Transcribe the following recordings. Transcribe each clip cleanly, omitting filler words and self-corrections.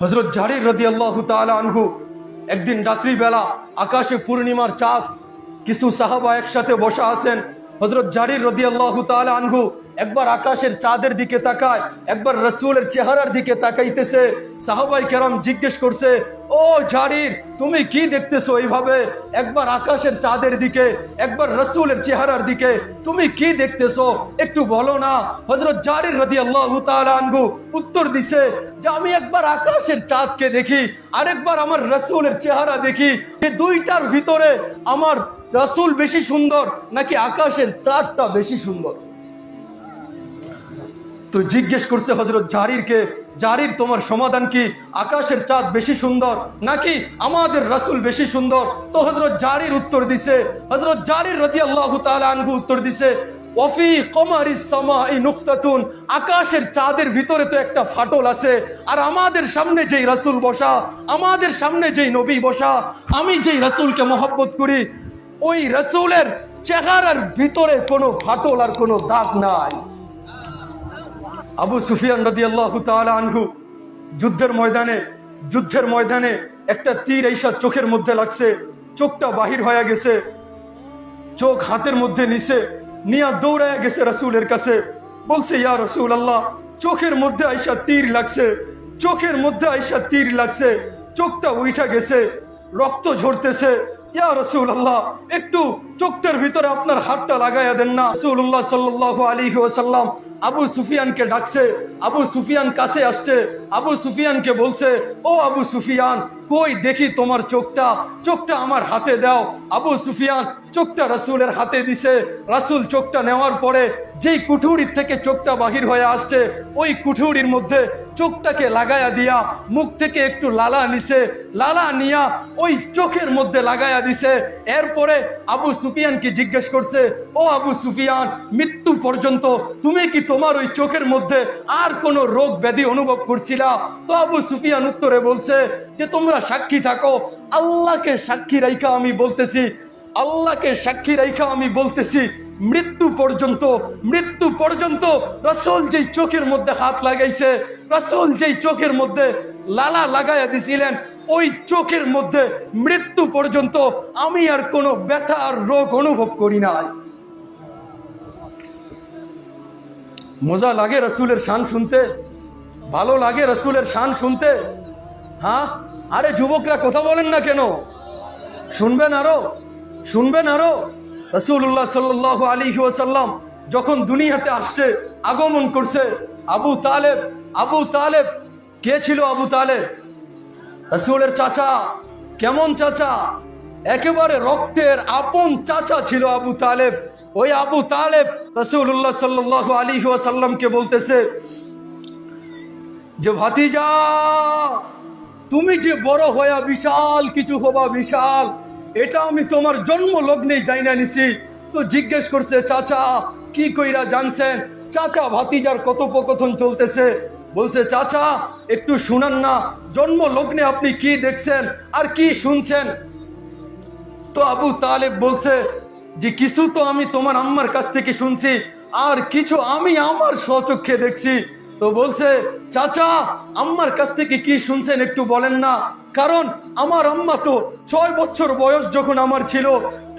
হযরত জারির রাদিয়াল্লাহু তাআলা আনহু একদিন রাত্রিবেলা আকাশে পূর্ণিমার চাঁদ, কিছু সাহাবা একসাথে বসা আছেন। হযরত জারির রাদিয়াল্লাহু তাআলা আনহু একবার আকাশের চাঁদের দিকে তাকায়, একবার রাসূলের চেহারার দিকে তাকাইতেছে। সাহাবায়ে কেরাম জিজ্ঞেস করছে, ও জারির, তুমি কি দেখতেছো এইভাবে? একবার আকাশের চাঁদের দিকে, একবার রাসূলের চেহারার দিকে, তুমি কি দেখতেছো একটু বলো না। হযরত জারির রাদিয়াল্লাহু তাআলা আনহু উত্তর দিছে যে আমি একবার আকাশের চাঁদকে দেখি, আরেকবার আমার রাসূলের চেহারা দেখি। এই দুইটার ভিতরে আমার রাসূল বেশি সুন্দর নাকি আকাশের চাঁদটা বেশি সুন্দর? তো জিজ্ঞেস করছে হযরত জারিরকে, জারির তোমার সমাধান কি? আকাশের চাঁদ বেশি সুন্দর নাকি আমাদের রাসূল বেশি সুন্দর? তো হযরত জারির উত্তর দিছে, হযরত জারির রাদিয়াল্লাহু তাআলা আনহু উত্তর দিছে, ওয়াফি কমারিস সামাই নুকতাতুন, আকাশের চাঁদের ভিতরে তো একটা ফাটল আছে, আর আমাদের সামনে যেই রাসূল বসা, আমাদের সামনে যেই নবী বসা, আমি যেই রাসূলকে মহব্বত করি, ওই রাসূলের চেহারার ভিতরে কোনো ফাটল আর কোনো দাগ নাই। আবু সুফিয়ান রাদিয়াল্লাহু তাআলা আনহু যুদ্ধের ময়দানে একটা তীর আইসা চোখের মধ্যে লাগছে, চোখটা বাহির হয়ে গেছে, চোখ হাতের মধ্যে নিছে, নিয়া দৌড়ায় গেছে রাসূলের কাছে, বলছে ইয়া রাসূলুল্লাহ, চোখের মধ্যে আইসা তীর লাগছে, চোখের মধ্যে আইসা তীর লাগছে, চোখটা উঠা গেছে, রক্ত ঝরতেছে, ইয়া রাসূলুল্লাহ, একটু চোখটার ভিতরে আপনার হাতটা লাগাইয়া দেন না। রাসূলুল্লাহ সাল্লাল্লাহু আলাইহি ওয়াসাল্লাম আবু সুফিয়ানকে ডাকছে, আবু সুফিয়ান কাছে আসছে, আবু সুফিয়ানকে বলছে, ও আবু সুফিয়ান, কই দেখি তোমার চোখটা, চোখটা আমার হাতে দাও। আবু সুফিয়ান চোখটা রাসূলের হাতে দিছে। রাসূল চোখটা নেওয়ার পরে যেই কুঠুরির থেকে চোখটা বাহির হয়ে আসছে, ওই কুঠুরির মধ্যে চোখটাকে লাগায়া দিয়া মুখ থেকে একটু লালা নিছে, লালা নিয়া ওই চোখের মধ্যে লাগায়া দিছে। এরপরে আবু সুফিয়ানকে জিজ্ঞেস করছে, ও আবু সুফিয়ান, মৃত্যু পর্যন্ত তুমি কি তোমার ওই চোখের মধ্যে আর কোনো রোগ ব্যাধি অনুভব করছিলা? তো আবু সুফিয়ান উত্তরে বলছে যে তোমরা সাক্ষী থাকো, আল্লাহকে সাক্ষী রাইখা আমি বলতেছি, আল্লাহকে সাক্ষী রাইখা আমি বলতেছি, মৃত্যু পর্যন্ত রাসূল যেই চোখের মধ্যে হাত লাগাইছে, রাসূল যেই চোখের মধ্যে লালা লাগাইয়া দিছিলেন, ওই চোখের মধ্যে মৃত্যু পর্যন্ত আমি আর কোনো ব্যথা আর রোগ অনুভব করি নাই। মজা লাগে রাসূলের শান শুনতে, ভালো লাগে রাসূলের শান শুনতে। হ্যাঁ, আরে যুবকরা কথা বলেন না কেন? শুনবেন আরো, শুনবেন আরো। রাসূলুল্লাহ সাল্লাল্লাহু আলাইহি ওয়াসাল্লাম যখন দুনিয়াতে আসছে, আগমন করছে, আবু তালেব কে ছিল? আবু তালেব রাসূলের চাচা। কেমন চাচা? একেবারে রক্তের আপন চাচা ছিল আবু তালেব। ওই আবু তালেব রাসূলুল্লাহ সাল্লাল্লাহু আলাইহি ওয়াসাল্লামকে বলতেছে যে ভাতিজা, তুমি যে বড় হইয়া বিশাল কিছু হবা, বিশাল, এটা আমি তোমার জন্ম লগ্নেই জাইনা নিছি। তো জিজ্ঞেস করছে, চাচা কি কইরা জানছেন? চাচা ভাতিজার কথোপকথন চলতেছে, বলছে চাচা একটু শুনান না, জন্ম লগ্নে আপনি কি দেখছেন আর কি শুনছেন? তো আবু তালেব বলছে যে কিছু তো আমি তোমার আম্মার কাছ থেকে শুনছি, আর কিছু আমি আমার স্বচক্ষে দেখছি। তো বলছে, চাচা আম্মার কাছ থেকে কি শুনছেন একটু বলেন না, কারণ আমার আম্মা তো 6 বছর বয়স যখন আমার ছিল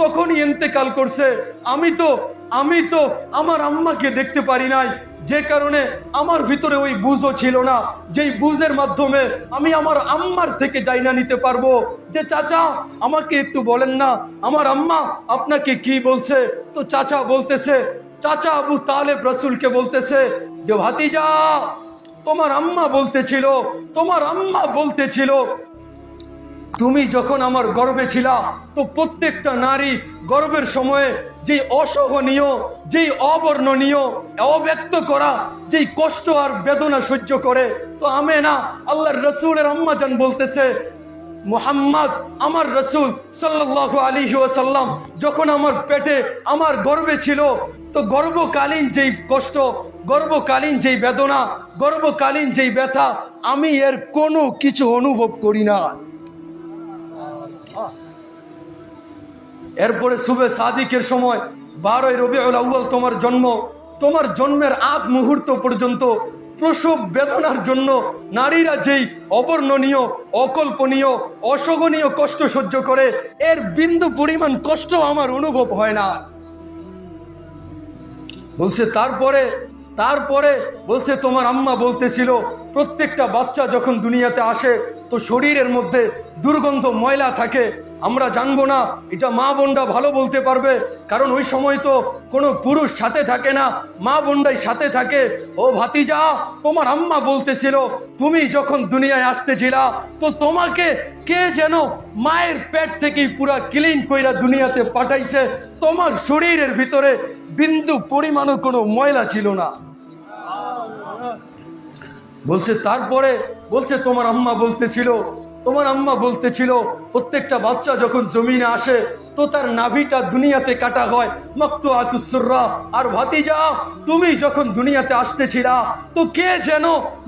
তখনই ইন্তেকাল করছে। আমি তো আমার আম্মাকে দেখতে পারি নাই, যে কারণে আমার ভিতরে ওই বুঝও ছিল না, যেই বুঝের মাধ্যমে আমি আমার আম্মার থেকে জাইনা নিতে পারবো যে চাচা আমাকে একটু বলেন না আমার আম্মা আপনাকে কি বলছে। তো চাচা বলতেছে, চাচা আবু তালেব রাসূলকে বলতেছে যে ভাতিজা, তোমার আম্মা বলতেছিল তুমি যখন আমার গর্ভে ছিলা, তো প্রত্যেকটা নারী গর্ভের সময়ে যেই অসহনীয়, যেই অবর্ণনীয়, অব্যক্ত করা যেই কষ্ট আর বেদনা সহ্য করে, তো আমেনা আল্লাহর রাসূলের আম্মা জান বলতেছে, মুহাম্মদ আমার রাসূল সাল্লাল্লাহু আলাইহি ওয়াসাল্লাম যখন আমার পেটে আমার গর্ভে ছিল, তো গর্ভকালীন যেই কষ্ট, গর্ভকালীন যেই বেদনা, গর্ভকালীন যেই ব্যথা, আমি এর কোনো কিছু অনুভব করি না। এরপরে সুবে সাদিকের সময় 12 রবিউল আউয়াল তোমার জন্ম, তোমার জন্মের আগ মুহূর্ত পর্যন্ত প্রসব বেদনার জন্য নারীরা যেই অবর্ণনীয়, অকল্পনীয়, অসহনীয় কষ্ট সহ্য করে, এর বিন্দু পরিমাণ কষ্ট আমার অনুভব হয় না। বলছে তারপরে তারপরে বলছে তোমার আম্মা বলতেছিল প্রত্যেকটা বাচ্চা যখন দুনিয়াতে আসে তো শরীরের মধ্যে দুর্গন্ধ ময়লা থাকে। আমরা জানবো না, এটা মা বোনরা ভালো বলতে পারবে, কারণ ওই সময় তো কোনো পুরুষ সাথে থাকে না, মা বোনরাই সাথে থাকে। ও ভাতিজা, তোমার আম্মা বলতেছিল তুমি যখন দুনিয়ায় আসতেছিলা তো তোমাকে কে যেন মায়ের পেট থেকেই পুরা ক্লিন কইরা দুনিয়াতে পাঠাইছে, তোমার শরীরের ভিতরে বিন্দু পরিমাণও কোনো ময়লা ছিল না। বলছে তারপরে বলছে তোমার আম্মা বলতেছিল প্রত্যেকটা বাচ্চা যখন জমিনে আসে তো তার নাভিটা দুনিয়াতে কাটা হয় মাকতুআতুস সুররা। আর ভাতিজা, তুমি যখন দুনিয়াতে আসতেছিলা তো কে যেন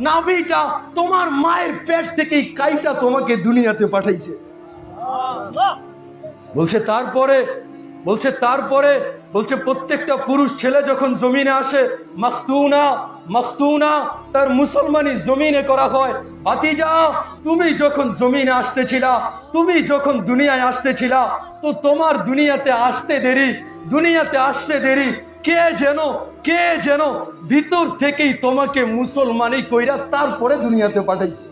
নাভিটা তোমার মায়ের পেট থেকেই কাইটা তোমাকে দুনিয়াতে পাঠাইছে। বলছে তারপরে প্রত্যেকটা পুরুষ ছেলে যখন জমিনে আসে মাখতুনা তার মুসলমানি জমিনে করা হয়। ভাতিজা, তুমি যখন জমিনে আসতেছিলা, তুমি যখন দুনিয়ায় আসতেছিলা তো তোমার দুনিয়াতে আসতে দেরি কে যেন ভিতর থেকেই তোমাকে মুসলমানি কইরা তারপরে দুনিয়াতে পাঠাইছে।